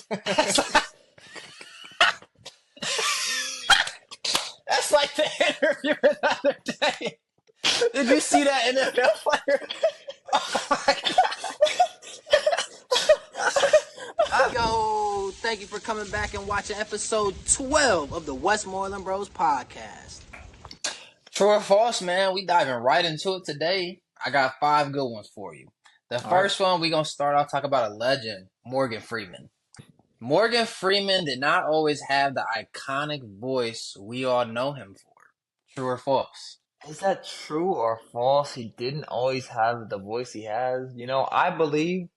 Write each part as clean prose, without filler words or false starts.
That's like, that's like the interviewer the other day. Did you see that NFL player? Oh my God. Yo, thank you for coming back and watching episode 12 of the Westmoreland Bros podcast. True or false, man? We diving right into it today. I got 5 good ones for you. The first one, we going to start off talking about a legend, Morgan Freeman. Morgan Freeman did not always have the iconic voice we all know him for. True or false? Is that true or false? He didn't always have the voice he has. I believe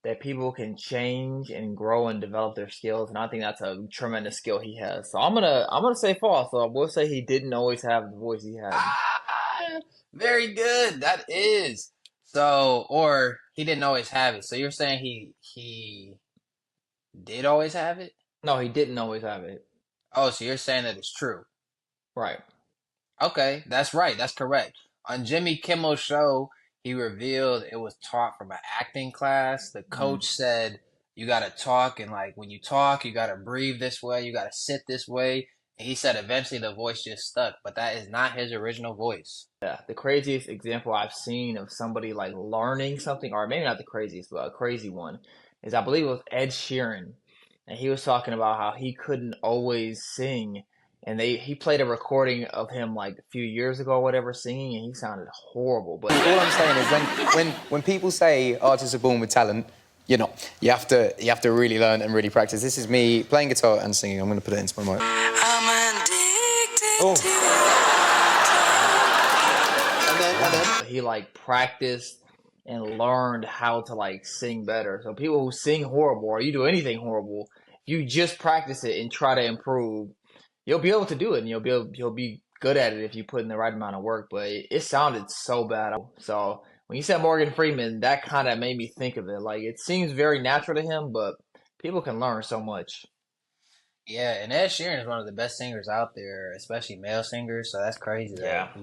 that people can change and grow and develop their skills, and I think that's a tremendous skill he has. So I'm gonna say false. So I will say he didn't always have the voice he had. Very good. That is. So, or he didn't always have it. So you're saying he did always have it? No, he didn't always have it. Oh, so you're saying that it's true. Right. Okay, that's right. That's correct. On Jimmy Kimmel's show, he revealed it was taught from an acting class. The coach said, you got to talk, and like when you talk, you got to breathe this way, you got to sit this way. And he said eventually the voice just stuck, but that is not his original voice. Yeah, the craziest example I've seen of somebody like learning something, or maybe not the craziest, but a crazy one, is I believe it was Ed Sheeran, and he was talking about how he couldn't always sing, and he played a recording of him like a few years ago or whatever singing, and he sounded horrible. But all I'm saying is when people say artists are born with talent, you're not. You have to really learn and really practice. This is me playing guitar and singing. I'm going to put it into my mic. I'm addicted to And then he like practiced and learned how to like sing better. So people who sing horrible or you do anything horrible, if you just practice it and try to improve, you'll be able to do it, and you'll be good at it if you put in the right amount of work. But it sounded so bad. So when you said Morgan Freeman, that kind of made me think of it. Like it seems very natural to him, but people can learn so much. yeah, and Ed Sheeran is one of the best singers out there, especially male singers. So that's crazy that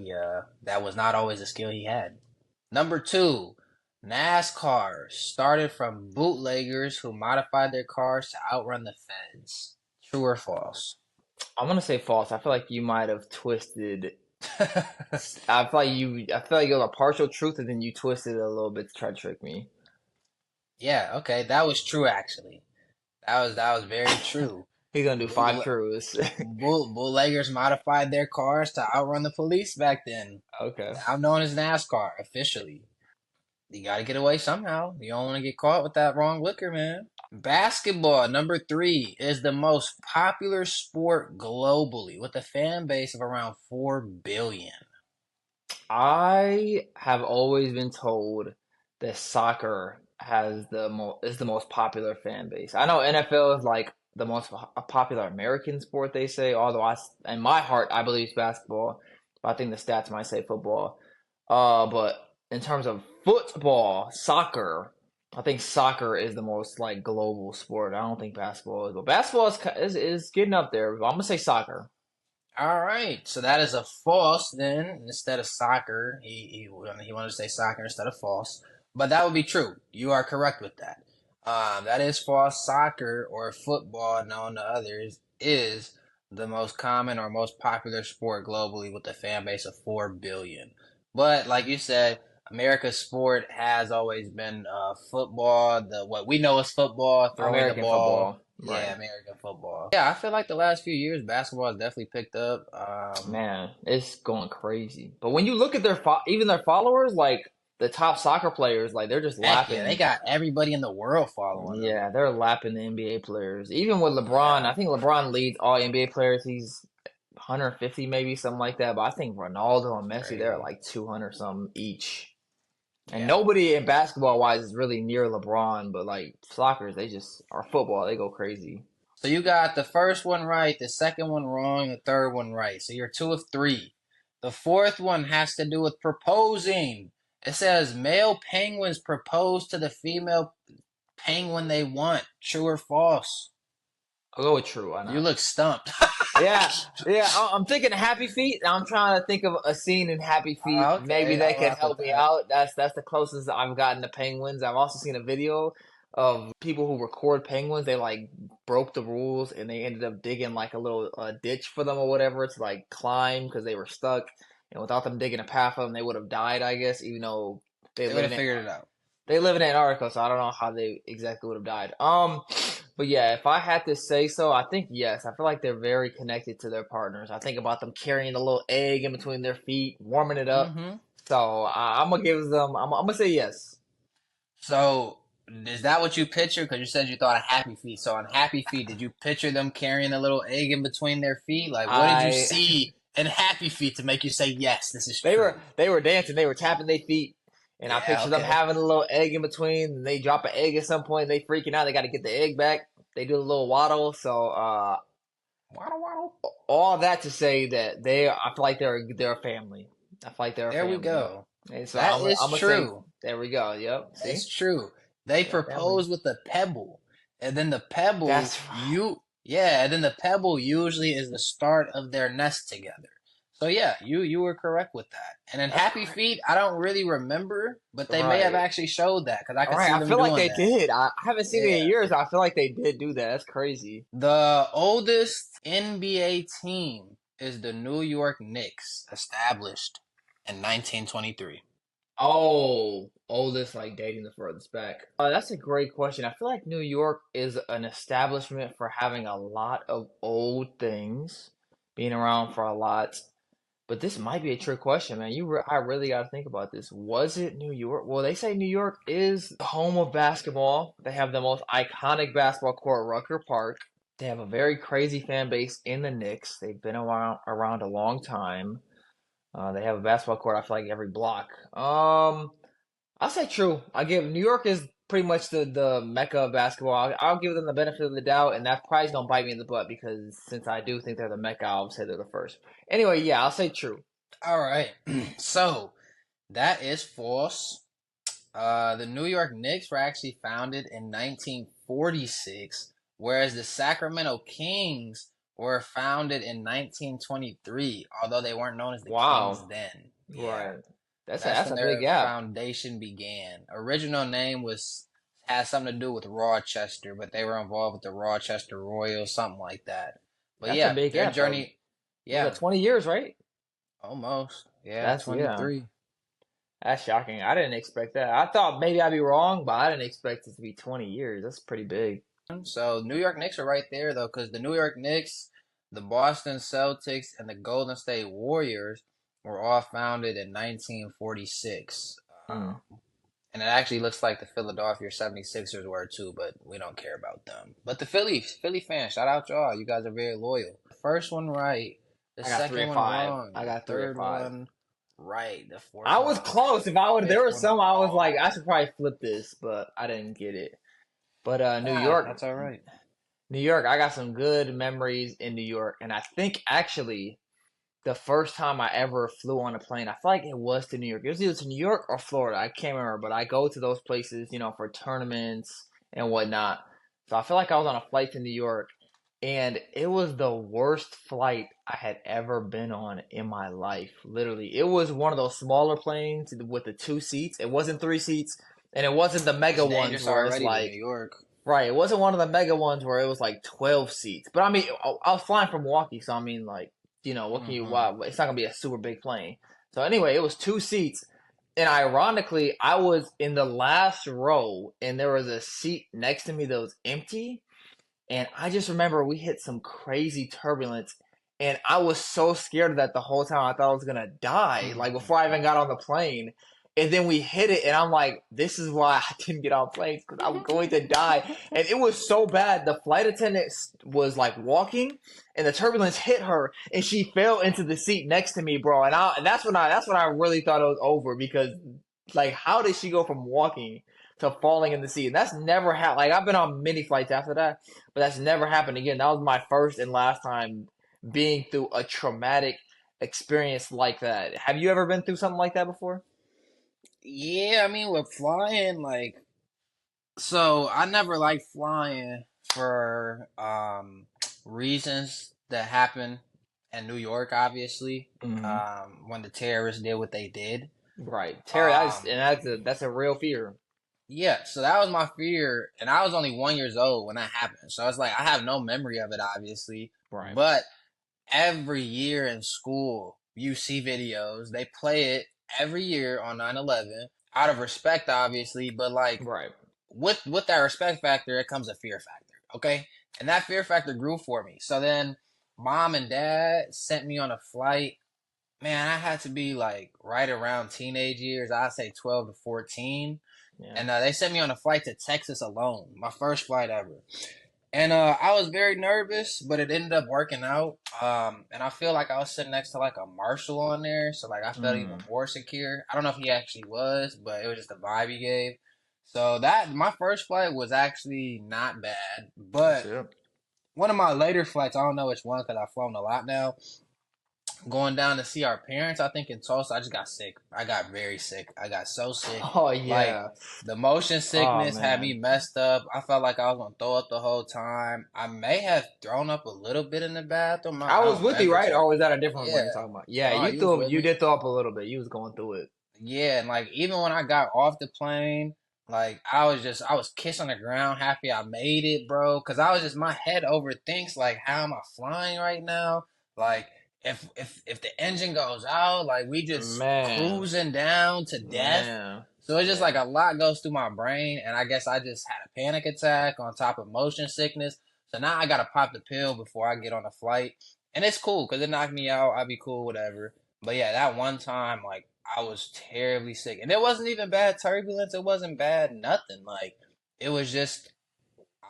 that was not always a skill he had. Number 2, NASCAR started from bootleggers who modified their cars to outrun the feds. True or false? I'm gonna say false. I feel like you might have twisted. I feel like it was a partial truth, and then you twisted it a little bit to try to trick me. Yeah, okay, that was true actually. That was very true. He's gonna do 5 truths. Bootleggers modified their cars to outrun the police back then. Okay. Now known as NASCAR officially. You got to get away somehow. You don't want to get caught with that wrong liquor, man. Basketball, number 3, is the most popular sport globally with a fan base of around 4 billion. I have always been told that soccer has is the most popular fan base. I know NFL is like the most popular American sport, they say. Although in my heart, I believe it's basketball. But I think the stats might say football. But in terms of football, soccer, I think soccer is the most like global sport. I don't think basketball is, but basketball is getting up there. But I'm gonna say soccer. All right, so that is a false then. Instead of soccer, he wanted to say soccer instead of false, but that would be true. You are correct with that. That is false. Soccer or football, known to others, is the most common or most popular sport globally with a fan base of 4 billion. But like you said, America's sport has always been football. What we know is football, throwing American the ball. football. Yeah, Right. American football. Yeah, I feel like the last few years basketball has definitely picked up. Man, it's going crazy. But when you look at even their followers, like the top soccer players, like they're just Heck lapping. yeah, they got everybody in the world following them. Yeah, they're lapping the NBA players. Even with LeBron, I think LeBron leads all NBA players. He's 150 maybe, something like that. But I think Ronaldo and Messi, they're like 200 something each. And nobody in basketball wise is really near LeBron, but like soccer, they just are football. They go crazy. So you got the first one right, the second one wrong, the third one right. So you're 2 of 3. The fourth one has to do with proposing. It says male penguins propose to the female penguin they want. True or false? I'll go with true. Why not? You look stumped. Yeah. I'm thinking Happy Feet. I'm trying to think of a scene in Happy Feet. Okay, Maybe they I'll can rock help with me that. out. That's the closest I've gotten to penguins. I've also seen a video of people who record penguins. They like broke the rules and they ended up digging like a little ditch for them or whatever to like climb because they were stuck. And without them digging a path for them, they would have died, I guess, even though They would have figured it out. they live in Antarctica, so I don't know how they exactly would have died. But yeah, if I had to say so, I think yes. I feel like they're very connected to their partners. I think about them carrying a little egg in between their feet, warming it up. Hmm. So I'm gonna give them. I'm gonna say yes. So is that what you picture? Because you said you thought of Happy Feet. So on Happy Feet, did you picture them carrying a little egg in between their feet? Like, what did you I see in Happy Feet to make you say yes, this is they true? were dancing. They were tapping their feet. And I Yeah, picture them okay. having a little egg in between. And they drop an egg at some point. They freaking out. They got to get the egg back. They do a little waddle. So Waddle, waddle. all that to say that I feel like they're a family. I feel like they're a There we family. go. And so That I'm is gonna say true. there we go. Yep. See, It's true. They they're a family. propose with a pebble, and then the pebble That's and then the pebble usually is the start of their nest together. So yeah, you were correct with that. And in that's Happy crazy. Feet, I don't really remember, but they may have Right. actually showed that because I All could right. see I them feel like doing they that. did. I haven't seen it in Yeah. years. I feel like they did do that. That's crazy. The oldest NBA team is the New York Knicks, established in 1923. Oh, oldest like dating the furthest back. That's a great question. I feel like New York is an establishment for having a lot of old things, being around for a lot. But this might be a trick question, man. I really got to think about this. Was it New York? Well, they say New York is the home of basketball. They have the most iconic basketball court, Rucker Park. They have a very crazy fan base in the Knicks. They've been around a long time. They have a basketball court, I feel like every block. I'll say true. I give New York is pretty much the mecca of basketball. I'll give them the benefit of the doubt, and that probably don't bite me in the butt because since I do think they're the mecca, I'll say they're the first. Anyway, yeah, I'll say true. All right. So that is false. The New York Knicks were actually founded in 1946, whereas the Sacramento Kings were founded in 1923, although they weren't known as the Kings Wow. then. Yeah, Right. That's that's a when big their gap. foundation began. Original name has something to do with Rochester, but they were involved with the Rochester Royals, something like that. But That's a yeah, big their gap though. journey, Was yeah, that 20 years, right? almost. Yeah, That's yeah. 23. That's shocking. I didn't expect that. I thought maybe I'd be wrong, but I didn't expect it to be 20 years. That's pretty big. So New York Knicks are right there though, because the New York Knicks, the Boston Celtics, and the Golden State Warriors were all founded in 1946. Mm. And it actually looks like the Philadelphia 76ers were too, but we don't care about them. But the Philly fans, shout out y'all. You guys are very loyal. First one right. The I got 3 second or one 5. wrong. I got The 3 or third 5. one right. The fourth I one was wrong. close. If I would, there Fifth were one some I was like, wrong. I should probably flip this, but I didn't get it. But New Ah, York, that's all right. New York, I got some good memories in New York, and I think actually the first time I ever flew on a plane, I feel like it was to New York. It was either to New York or Florida. I can't remember, but I go to those places, for tournaments and whatnot. So I feel like I was on a flight to New York, and it was the worst flight I had ever been on in my life. Literally, it was one of those smaller planes with the 2 seats. It wasn't 3 seats, and it wasn't the mega It's ones dangerous where it's already to like New York. right. It wasn't one of the mega ones where it was like 12 seats. But I mean, I was flying from Milwaukee, so I mean, like, what can you? Hmm. Wow, it's not gonna be a super big plane. So anyway, it was 2 seats, and ironically, I was in the last row, and there was a seat next to me that was empty. And I just remember we hit some crazy turbulence, and I was so scared of that the whole time. I thought I was gonna die, like before I even got on the plane. And then we hit it, and I'm like, this is why I didn't get on planes, because I'm going to die. And it was so bad. The flight attendant was like walking, and the turbulence hit her, and she fell into the seat next to me, bro. And that's when I really thought it was over, because like, how did she go from walking to falling in the sea? And that's never happened. Like, I've been on many flights after that, but that's never happened again. That was my first and last time being through a traumatic experience like that. Have you ever been through something like that before? Yeah, I mean, with flying, so I never liked flying for reasons that happen in New York, obviously. Mm-hmm. When the terrorists did what they did. Right, Terry. Um, That's a real fear. Yeah, so that was my fear, and I was only 1 years old when that happened. So it's like I have no memory of it, obviously. Right. But every year in school, you see videos. They play it every year on 9/11 out of respect, obviously. But like Right. with that respect factor, it comes a fear factor. Okay, and that fear factor grew for me. So then, mom and dad sent me on a flight. Man, I had to be like right around teenage years. I'd say 12 to 14. Yeah. And they sent me on a flight to Texas alone, my first flight ever. And I was very nervous, but it ended up working out. And I feel like I was sitting next to like a marshal on there, so like I felt even more secure. I don't know if he actually was, but it was just the vibe he gave. So that my first flight was actually not bad, but one of my later flights, I don't know which one because I've flown a lot now. Going down to see our parents, I think in Tulsa, I just got sick. I got very sick. I got so sick. Oh yeah. Like the motion sickness had man. me messed up. I felt like I was gonna throw up the whole time. I may have thrown up a little bit in the bathroom. I was don't with you, remember right? too. Or was that a different one Yeah. you're talking about? Yeah, No, you you threw was with you me. did throw up a little bit. You was going through it. Yeah, and like even when I got off the plane, like I was kissing the ground, happy I made it, bro. Cause I was just my head overthinks like how am I flying right now? Like if the engine goes out, like we just Man. cruising down to death. Man. So it's just like a lot goes through my brain, and I guess I just had a panic attack on top of motion sickness. So now I gotta pop the pill before I get on the flight, and it's cool because it knocked me out. I'll be cool, whatever. But yeah, that one time, like I was terribly sick, and it wasn't even bad turbulence. It wasn't bad nothing. Like it was just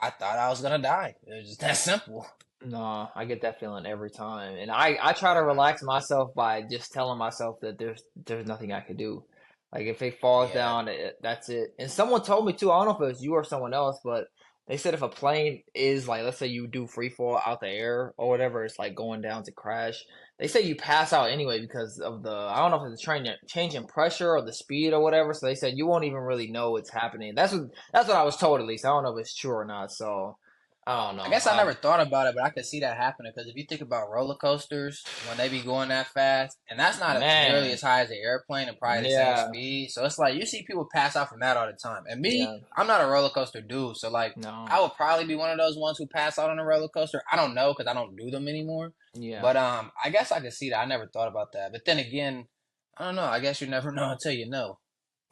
I thought I was gonna die. It was just that simple. No, I get that feeling every time. And I try to relax myself by just telling myself that there's nothing I can do. Like if it falls Yeah. down, that's it. And someone told me too, I don't know if it was you or someone else, but they said if a plane is like, let's say you do free fall out the air or whatever, it's like going down to crash. They say you pass out anyway because of I don't know if it's a change in pressure or the speed or whatever. So they said you won't even really know what's happening. That's what I was told, at least. I don't know if it's true or not. So I don't know. I guess I never thought about it, but I could see that happening because if you think about roller coasters when they be going that fast, and that's not Man. nearly as high as the airplane and probably the Yeah. same speed. So it's like you see people pass out from that all the time. And me, Yeah. I'm not a roller coaster dude, so like No. I would probably be one of those ones who pass out on a roller coaster. I don't know because I don't do them anymore. Yeah. But I guess I could see that. I never thought about that. But then again, I don't know. I guess you never know until you know.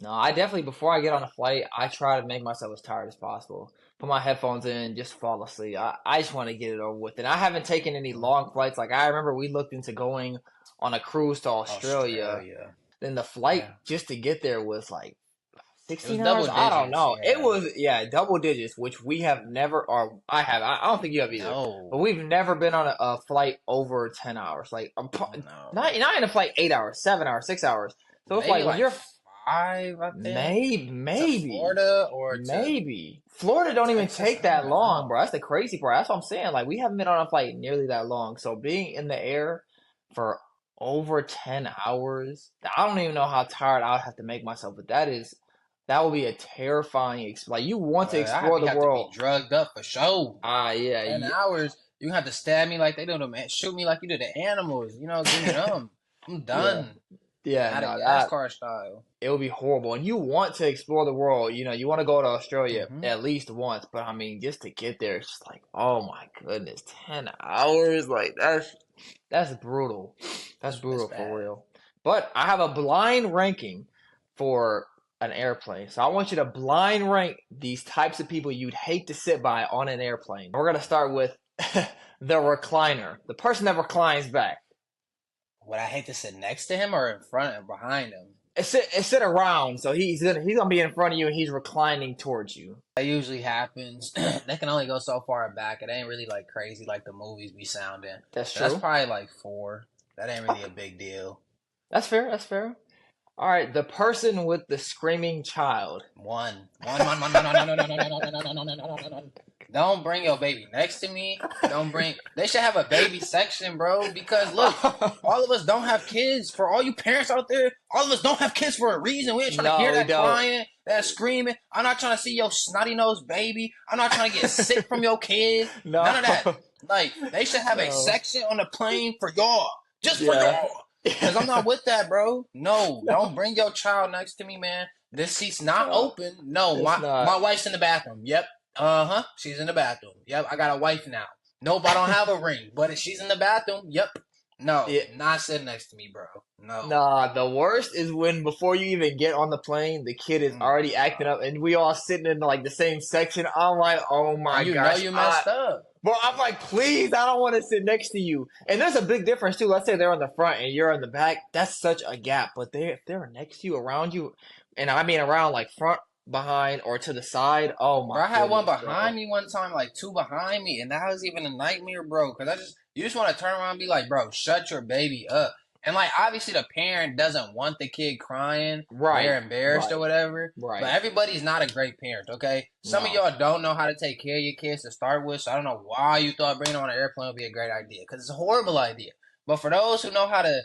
No, I definitely, before I get on a flight, I try to make myself as tired as possible. Put my headphones in, just fall asleep. I just want to get it over with. And I haven't taken any long flights. Like, I remember we looked into going on a cruise to Australia. Then the flight just to get there was like 16 hours? I don't know. yeah. It was, double digits, which we have never, or I have. I don't think you have either. No. But we've never been on a flight over 10 hours. Like, No. not in a flight 8 hours, 7 hours, 6 hours. So it's Maybe like when you're 5, I think. maybe To Florida or maybe Florida don't even Texas, take I that don't long, know. bro. That's the crazy part. That's what I'm saying. Like we haven't been on a flight nearly that long. So being in the air for over 10 hours, I don't even know how tired I would have to make myself. But that would be a terrifying experience. Like you want to explore the world. To be drugged up for sure. Yeah. 10 hours. You have to stab me like they do them. Shoot me like you do the animals. You know, give me them. I'm done. Yeah, Not a NASCAR style. It would be horrible. And you want to explore the world. You know, you want to go to Australia at least once. But I mean, just to get there, it's just like, oh my goodness, 10 hours? Like, that's brutal. That's brutal for real. But I have a blind ranking for an airplane. So I want you to blind rank these types of people you'd hate to sit by on an airplane. We're going to start with the recliner, the person that reclines back. Would I hate to sit next to him or in front and behind him? It's sit around, so he's gonna be in front of you and he's reclining towards you. That usually happens. They can only go so far back. It ain't really like crazy like the movies be sounding. That's true. That's probably like 4. That ain't really a big deal. That's fair. That's fair. All right, the person with the screaming child. 1. Don't bring your baby next to me. They should have a baby section, bro. Because look, all of us don't have kids. For all you parents out there, all of us don't have kids for a reason. We ain't trying to hear that crying, that screaming. I'm not trying to see your snotty nosed baby. I'm not trying to get sick from your kid. None of that. Like, they should have a section on the plane for y'all. Just for y'all. Because I'm not with that, bro. No, don't bring your child next to me, man. This seat's not No, open. No, it's my not. wife's in the bathroom. Yep. She's in the bathroom. Yep. I got a wife now. Nope, I don't have a ring, but if she's in the bathroom, yep. No, Yeah. not sitting next to me, bro. No. Nah, the worst is when before you even get on the plane, the kid is already acting up, and we all sitting in like the same section. I'm like, oh my You gosh, know you messed up. bro. I'm like, please, I don't want to sit next to you. And there's a big difference too. Let's say they're in the front and you're in the back. That's such a gap. But if they're next to you, around you, and I mean around like front, behind, or to the side. Oh my! Bro, I had one goodness, behind me one time, like two behind me, and that was even a nightmare, bro. Because you just want to turn around and be like, bro, shut your baby up. And like, obviously, the parent doesn't want the kid crying, Right, they're embarrassed right, or whatever. right. But everybody's not a great parent, okay? Some of No. y'all don't know how to take care of your kids to start with, so I don't know why you thought bringing them on an airplane would be a great idea, because it's a horrible idea. But for those who know how to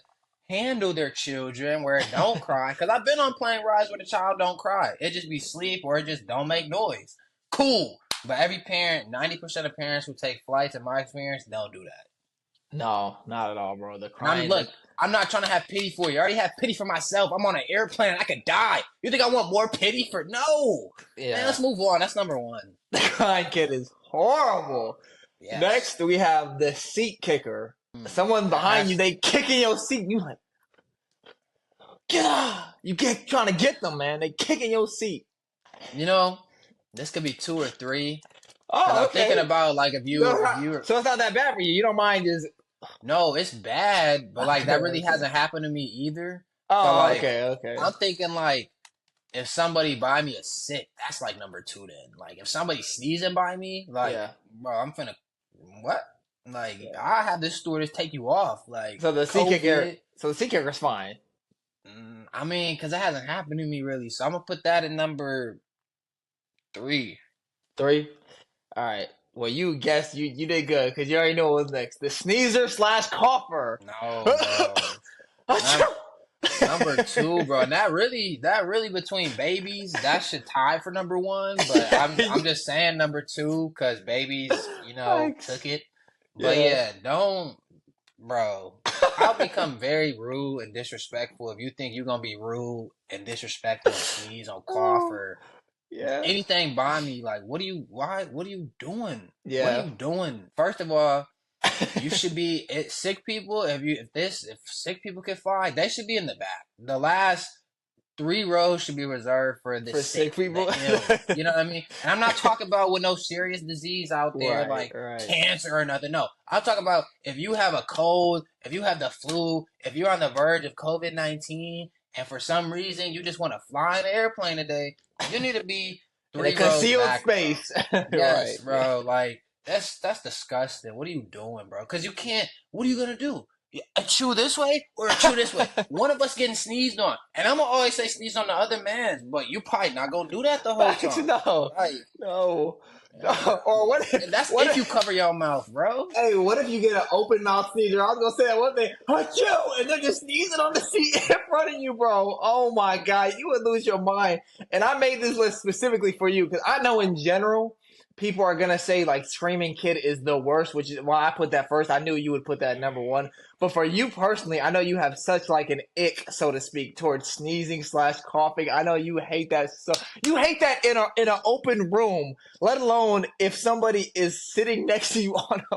handle their children where it don't cry, because I've been on plane rides where the child don't cry. It just be sleep or it just don't make noise. Cool. But every parent, 90% of parents who take flights, in my experience, don't do that. No, not at all, bro. The And crying. look, I'm not trying to have pity for you. I already have pity for myself. I'm on an airplane. I could die. You think I want more pity for? No. Man, Yeah, let's move on. That's number one. the crying kid is horrible. Yes. Next, we have the seat kicker. Someone behind you, they kicking your seat. You like, get up! You get trying to get them, man. They kicking your seat. You know, this could be 2 or 3. Oh, I'm okay. thinking about like if you So it's not that bad for you. You don't mind just. no, it's bad, but like that really hasn't happened to me either. Oh, But, like, okay. I'm thinking like if somebody by me is sick, that's like number 2 then. Like if somebody sneezing by me, like Yeah. bro, I'm finna what? Like Yeah. I have this stewardess take you off. Like So the seat kicker. COVID. So the seat kicker's fine. I mean, because it hasn't happened to me really, so I'm gonna put that in number 3. 3. All right. Well, you guessed you did good because you already know what was next. The sneezer / cougher. No, bro. Number 2, bro. And that really between babies, that should tie for number 1. But I'm just saying number 2 because babies, took it. But yeah, don't, bro. I'll become very rude and disrespectful if you think you're gonna be rude and disrespectful and sneeze on cough or Yeah. anything by me. Like, what are you doing? What Yeah. are you doing? First of all, you should be sick people. If sick people can fly, they should be in the back. The last 3 rows should be reserved for the For sick people. the ill. You know what I mean? And I'm not talking about with no serious disease out there like Right. cancer or nothing. No, I'm talking about if you have a cold, if you have the flu, if you're on the verge of COVID-19, and for some reason you just want to fly in an airplane today, you need to be In 3 a rows concealed back, bro. space. Yes, Right. bro. Like that's disgusting. What are you doing, bro? Because you can't. What are you gonna do? A chew this way or a chew this way? One of us getting sneezed on, and I'm gonna always say sneeze on the other man's, but you probably not gonna do that the whole time. No. Like, No. Or what if and that's what if you cover your mouth, bro. Hey, what if you get an open mouth sneezer? I was gonna say that one thing, achoo, and they're just sneezing on the seat in front of you, bro. Oh my god, you would lose your mind. And I made this list specifically for you because I know in general people are gonna say like screaming kid is the worst, which is why I put that first. I knew you would put that at number 1. But for you personally, I know you have such like an ick, so to speak, towards sneezing / coughing. I know you hate that. So you hate that in an open room, let alone if somebody is sitting next to you on a.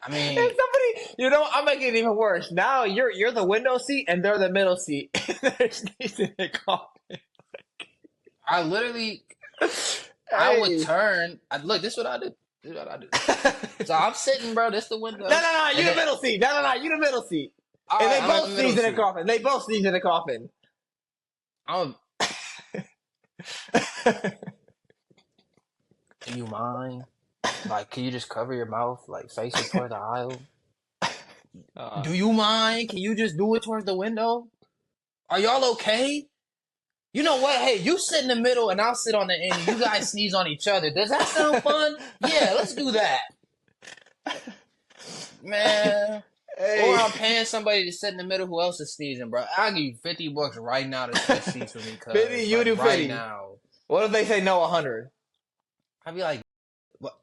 I mean, If somebody, I'm making it even worse. Now you're the window seat and they're the middle seat. They're sneezing and coughing. I literally, I would Hey. turn. Look, this is what I do. This is what I do. So I'm sitting, bro. This the window. No, you And the then- middle seat. No, you the middle seat. All And right, they I'm in both the middle sneezing and seat. coughing. They both sneezing and coughing. Do you mind? Like, can you just cover your mouth, like face it toward the aisle? Do you mind? Can you just do it towards the window? Are y'all okay? You know what? Hey, you sit in the middle and I'll sit on the end. And you guys sneeze on each other. Does that sound fun? Yeah, let's do that. Man. Hey. Or I'm paying somebody to sit in the middle who else is sneezing, bro. I'll give you $50 right now to switch seats with me. 50, you do right 50. now. What if they say no 100? I'd be like, what?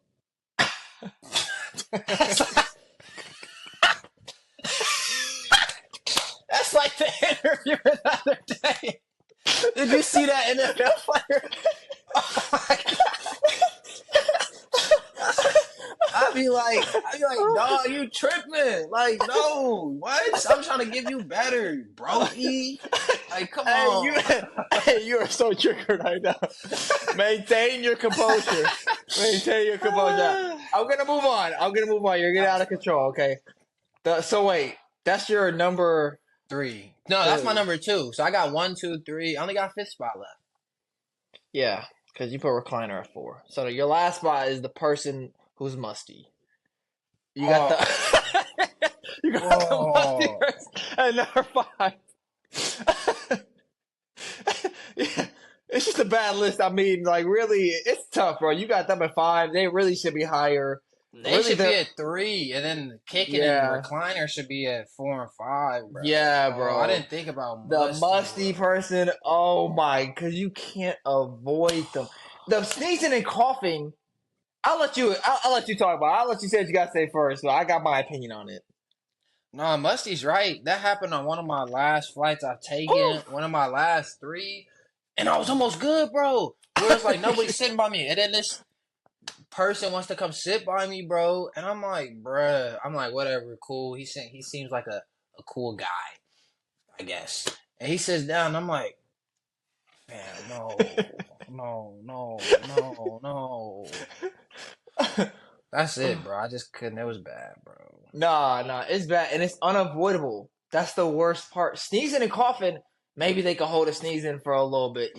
That's like the interview the other day. Did you NFL player. I'd be like, dog, you tripping? Like, no, what? I'm trying to give you better, brokey. Like, come on. You are so triggered right now. Maintain your composure. Maintain your composure. I'm gonna move on. You're getting out of control. Okay. So wait, that's your number 3. No, that's my number 2. So I got 1, 2, 3. I only got 5th spot left. Yeah, because you put recliner at 4. So your last spot is the person who's musty. You got the you got the musty person at number 5. Yeah, it's just a bad list. I mean, like really, it's tough, bro. You got them at 5. They really should be higher. They really should be at 3, and then the kicking and recliner should be at 4 and 5, bro. Yeah, bro. I didn't think about the musty person. Oh my, because you can't avoid them. The sneezing and coughing. I'll let you talk about it. I'll let you say what you got to say first, but I got my opinion on it. No, Musty's right. That happened on one of my last flights I've taken, one of my last 3, and I was almost good, bro. Where it's like nobody's sitting by me, and then this person wants to come sit by me, bro, and I'm like, bruh, whatever, cool. He seems like a cool guy, I guess. And he sits down, and I'm like, man, no. That's it, bro. I just couldn't. It was bad, bro. Nah, it's bad, and it's unavoidable. That's the worst part. Sneezing and coughing, maybe they could hold a sneeze in for a little bit,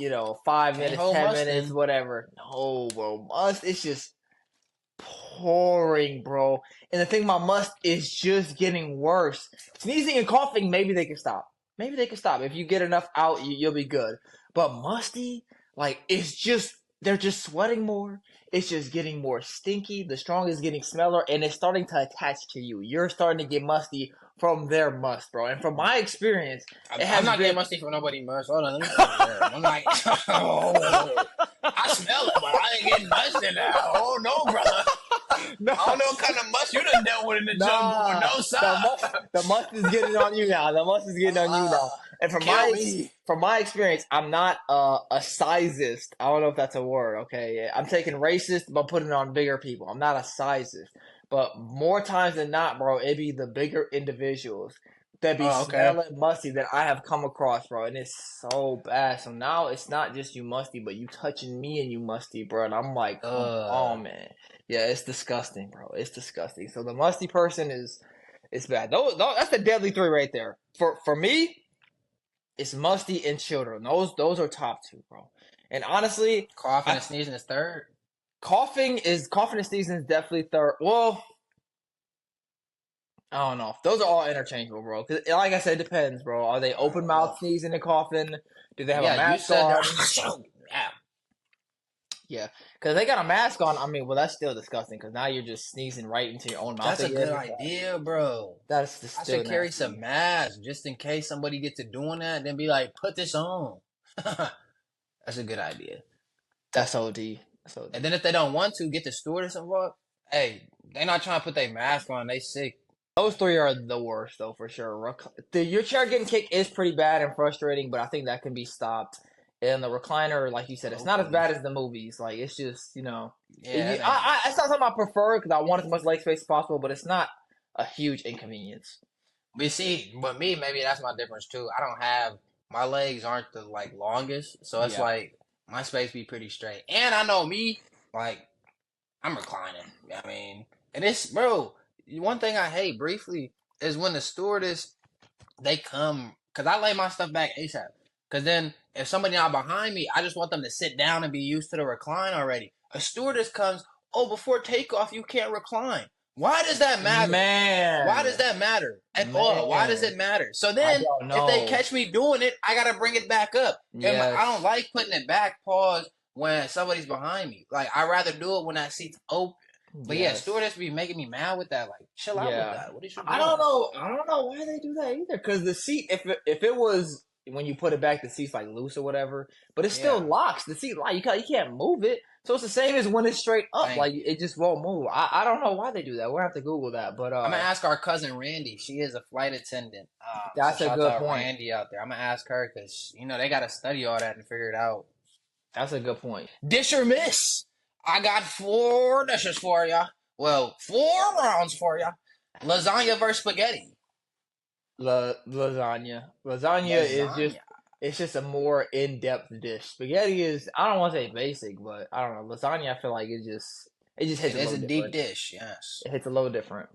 5 minutes, 10 minutes, whatever. No, bro. Must, it's just pouring, bro. And the thing about must is just getting worse. Sneezing and coughing, maybe they can stop. If you get enough out, you'll be good. But musty, like, they're just sweating more. It's just getting more stinky. The strong is getting smeller, and it's starting to attach to you. You're starting to get musty from their must, bro. And from my experience, I'm not getting musty from nobody must. Hold on, let me I'm like, oh, I smell it, but I ain't getting musty now. Oh no, brother. No. I don't know what kind of must you done dealt with in the jungle with no socks. The must is getting on you now. And from my experience, I'm not a sizist. I don't know if that's a word. Okay, I'm taking racist, but putting it on bigger people. I'm not a sizist, but more times than not, bro, it be the bigger individuals that be smelling musty that I have come across, bro, and it's so bad. So now it's not just you musty, but you touching me and you musty, bro, and I'm like, oh man, yeah, it's disgusting, bro. It's disgusting. So the musty person it's bad. That's the deadly 3 right there. For me, it's musty and children. Those are top 2, bro. And honestly, coughing and sneezing is 3rd. Coughing and sneezing is definitely 3rd. Well, I don't know. Those are all interchangeable, bro. 'Cause, like I said, it depends, bro. Are they open mouth sneezing and coughing? Do they have a mask on? Yeah, because they got a mask on. I mean, well, that's still disgusting. Because now you're just sneezing right into your own mouth. That's a good idea, bro. That's just I should carry some masks just in case somebody gets to doing that. Then be like, put this on. That's a good idea. That's OD. And then if they don't want to, get the stewardess involved. Hey, they not trying to put their mask on. They sick. Those 3 are the worst, though, for sure. Your chair getting kicked is pretty bad and frustrating, but I think that can be stopped. And the recliner, like you said, it's not as bad as the movies. Like, it's just, it's not something I prefer because I want as much leg space as possible, but it's not a huge inconvenience. But see, but me, maybe that's my difference too. I don't have, my legs aren't the longest, so it's like my space be pretty straight. And I know me, like, I'm reclining. I mean, and it's, bro, one thing I hate briefly is when the stewardess, they come, because I lay my stuff back ASAP. Because then if somebody not behind me, I just want them to sit down and be used to the recline already. A stewardess comes, before takeoff, you can't recline. Why does that matter? Man. Why does that matter at all? Why does it matter? So then, if they catch me doing it, I got to bring it back up. Yes. And I don't like putting it back, pause, when somebody's behind me. Like, I'd rather do it when that seat's open. But yeah, stewardess be making me mad with that. Like, chill out with that. What is you doing? I don't know why they do that either. Because the seat, if it was, when you put it back, the seat's like loose or whatever, but it still locks. The seat, like, you can't move it. So it's the same as when it's straight up. Like, it just won't move. I don't know why they do that. We'll have to Google that. But I'm going to ask our cousin Randy. She is a flight attendant. That's a good point. Randy out there. I'm going to ask her because, they got to study all that and figure it out. That's a good point. Dish or miss. I got 4 dishes for ya. Well, 4 rounds for ya. Lasagna versus spaghetti. Lasagna. Lasagna is just Lasagna. it's just a more in-depth dish. Spaghetti is I don't want to say basic, but I don't know. Lasagna I feel like it just hits It a is little a deep different. dish, yes. It hits a little different.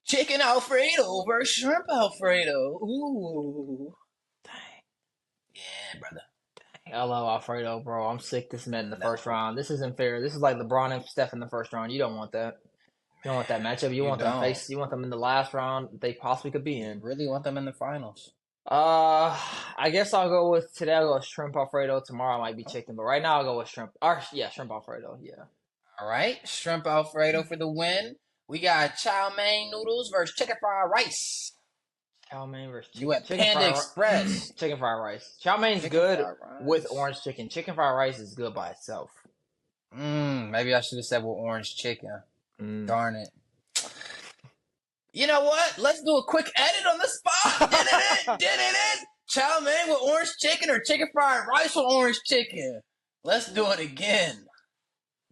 Chicken Alfredo versus shrimp Alfredo. Ooh. Yeah, brother. I love Alfredo, bro. I'm sick this met in the No, first round. This isn't fair. This is like LeBron and Steph in the first round. You don't want that. You don't want that matchup. You you want them don't. face. You want them in the last round. They possibly could be You in. really want them in the finals. I guess I'll go with today. I'll go with shrimp Alfredo. Tomorrow I might be chicken, but right now I'll go with shrimp. Or yeah, shrimp Alfredo. Yeah. All right, shrimp Alfredo for the win. We got chow mein noodles versus chicken fried rice. Chow mein versus You at chicken Panda fried Express. chicken fried rice. Chow mein's Chicken good fried rice. with orange chicken. Chicken fried rice is good by itself. Maybe I should have said with orange chicken. Mm. Darn it. You know what? Let's do a quick edit on the spot. Did it? Chow mein with orange chicken or chicken fried rice with orange chicken? Let's do it again.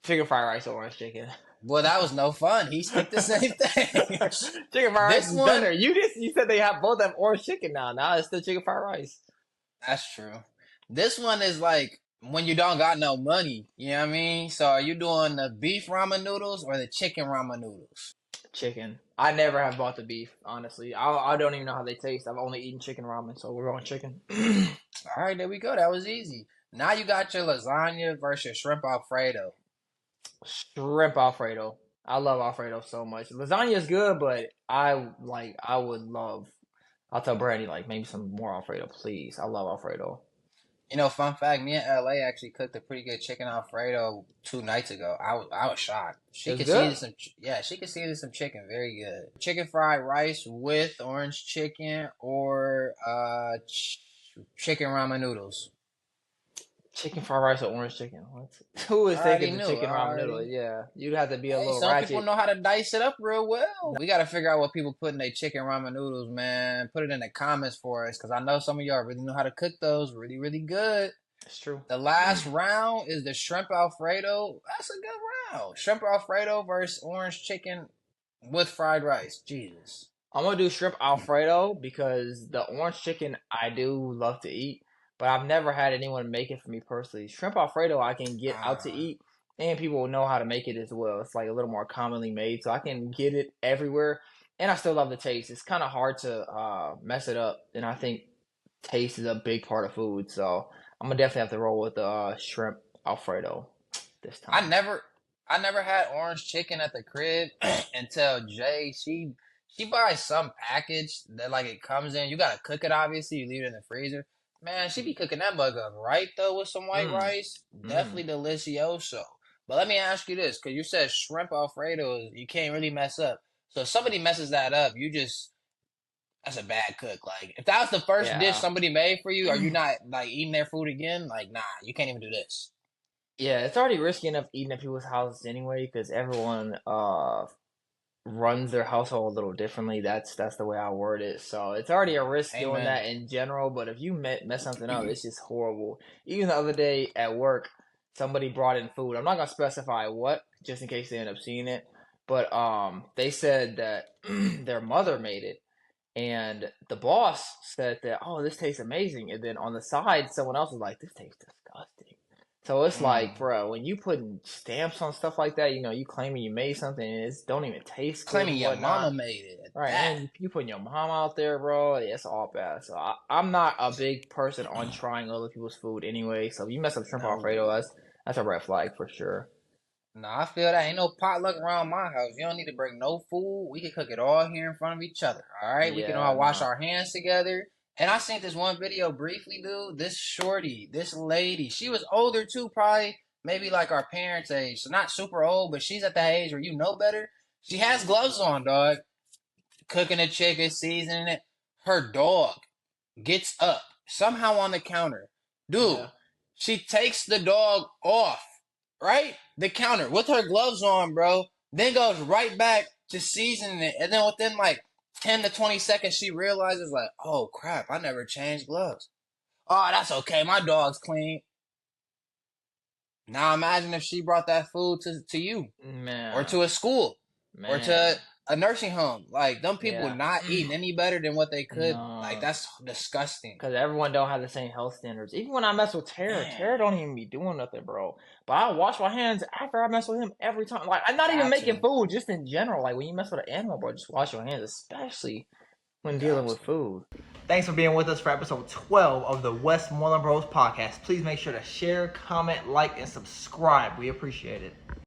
Chicken fried rice or orange chicken. Well, that was no fun. He picked the same thing. Chicken fried rice This is one- better. You said they have both have orange chicken now. Now it's still chicken fried rice. That's true. This one is like when you don't got no money. You know what I mean? So are you doing the beef ramen noodles or the chicken ramen noodles? Chicken. I never have bought the beef, honestly. I don't even know how they taste. I've only eaten chicken ramen, so we're going chicken. All right, there we go. That was easy. Now you got your lasagna versus shrimp Alfredo. Shrimp Alfredo. I love Alfredo so much. Lasagna is good, but I would love. I'll tell Brandy like maybe some more Alfredo, please. I love Alfredo. You know, fun fact, me and LA actually cooked a pretty good chicken Alfredo 2 nights ago. I was shocked. She It's could good? see she could see some chicken, very good. Chicken fried rice with orange chicken or chicken ramen noodles. Chicken fried rice or orange chicken? What? Who is I already taking the knew, chicken I ramen already- noodle? Yeah, you'd have to be a Hey, little some ratchet. people know how to dice it up real well. We got to figure out what people put in their chicken ramen noodles, man. Put it in the comments for us because I know some of y'all really know how to cook those really, really good. It's true. The last round is the shrimp Alfredo. That's a good round. Shrimp Alfredo versus orange chicken with fried rice. Jesus. I'm gonna do shrimp Alfredo because the orange chicken I do love to eat, but I've never had anyone make it for me personally. Shrimp Alfredo I can get out to eat, and people know how to make it as well. It's like a little more commonly made, so I can get it everywhere, and I still love the taste. It's kind of hard to mess it up, and I think taste is a big part of food. So I'm gonna definitely have to roll with the shrimp Alfredo this I time. never had orange chicken at the crib until Jay, she buys some package that like it comes in. You gotta cook it obviously, you leave it in the freezer. Man, she be cooking that mug up right though with some white rice. Definitely delicioso. But let me ask you this, because you said shrimp Alfredo, you can't really mess up. So if somebody messes that up, that's a bad cook. Like if that was the first Yeah. dish somebody made for you, are you not like eating their food again? Like, nah, you can't even do this. Yeah, it's already risky enough eating at people's houses anyway because everyone runs their household a little differently. That's the way I word it. So it's already a risk doing Amen. that in general. But if you mess something up, it's just horrible. Even the other day at work, somebody brought in food. I'm not gonna specify what, just in case they end up seeing it. But they said that their mother made it, and the boss said that, oh, this tastes amazing. And then on the side, someone else was like, this tastes disgusting. So it's like, bro, when you putting stamps on stuff like that, you claiming you made something and it don't even taste good Claiming and your whatnot. mama made it. Right, That- and you putting your mom out there, bro. It's all bad. So I'm not a big person on trying other people's food anyway. So if you mess up shrimp No. Alfredo, that's a red flag for sure. Nah, I feel that ain't no potluck around my house. You don't need to bring no food. We can cook it all here in front of each other. All right, we can Yeah, all wash nah. our hands together. And I seen this one video briefly, dude. This shorty, this lady, she was older too, probably maybe like our parents' age. So not super old, but she's at the age where you know better. She has gloves on, dog. Cooking the chicken, seasoning it. Her dog gets up somehow on the counter. Dude, Yeah. she takes the dog off, right? The counter with her gloves on, bro. Then goes right back to seasoning it. And then within like 10 to 20 seconds, she realizes, like, oh crap, I never changed gloves. Oh, that's okay. My dog's clean. Now imagine if she brought that food to you Man. or to a school or to a nursing home. Like, them people Yeah. not eating any better than what they could. No. Like, that's disgusting. Because everyone don't have the same health standards. Even when I mess with Tara, Tara don't even be doing nothing, bro. But I wash my hands after I mess with him every time. Like, I'm not even making food, just in general. Like, when you mess with an animal, bro, just wash your hands, especially when dealing with food. Thanks for being with us for episode 12 of the Westmoreland Bros podcast. Please make sure to share, comment, like, and subscribe. We appreciate it.